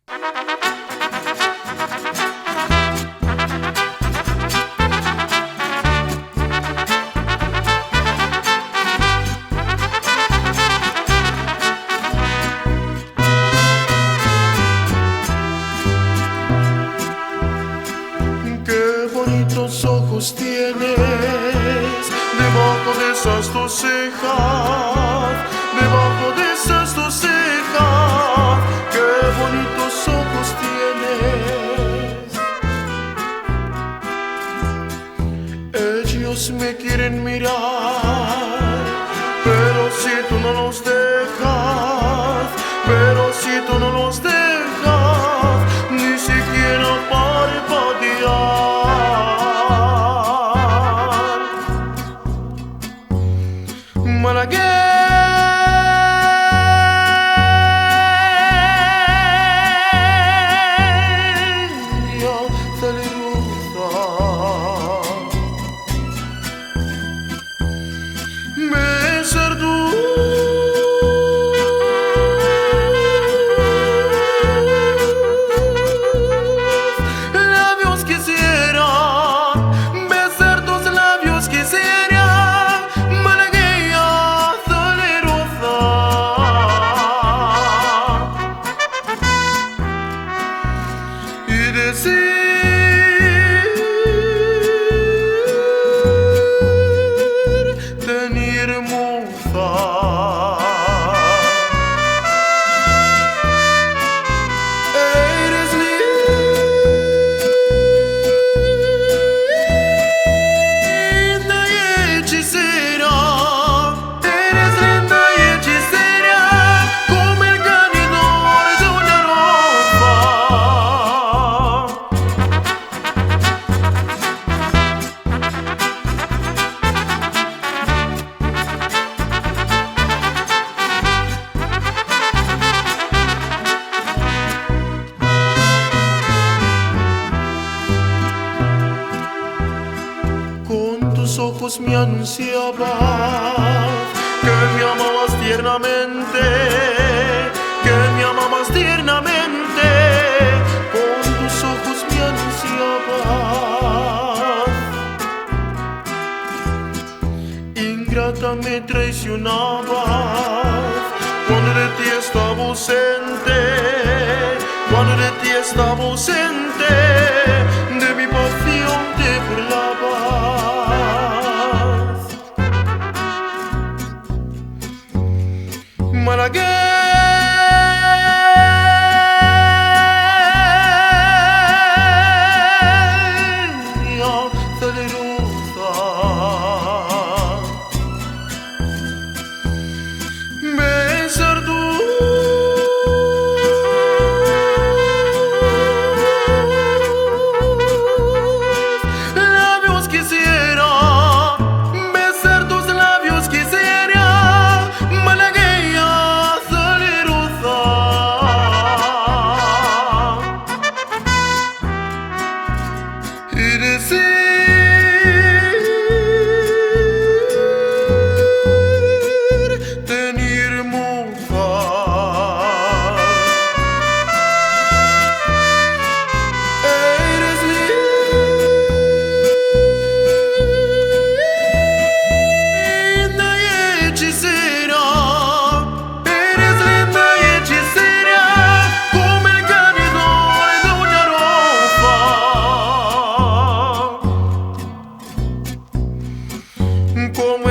Qué bonitos ojos tienes debajo de esas dos cejas, debajo de esas dos cejas. Qué bonitos ojos tienes. Ellos me quieren mirar, pero si tú no los dejas, pero si tú no los dejas, ni siquiera parpadear. Malagueña salerosa, besar tus labios quisiera, besar tus labios quisiera, malagueña salerosa, y decir tan hermosa. Eres linda y hechicera, eres linda y hechicera, como el ganador de una rosa. Con tus ojos me anunciabas que me amabas tiernamente, que me amabas tiernamente. Con tus ojos me anunciabas. Ingrata me traicionabas cuando de ti estaba ausente, cuando de ti estaba ausente, de mi pasión te burlabas. Malagueña salerosa, besar tus labios quisiera, besar tus labios quisiera, malagueña salerosa, y decir tan hermosa. Eres linda y hechicera, eres linda y hechicera, como el ganador de una rosa, como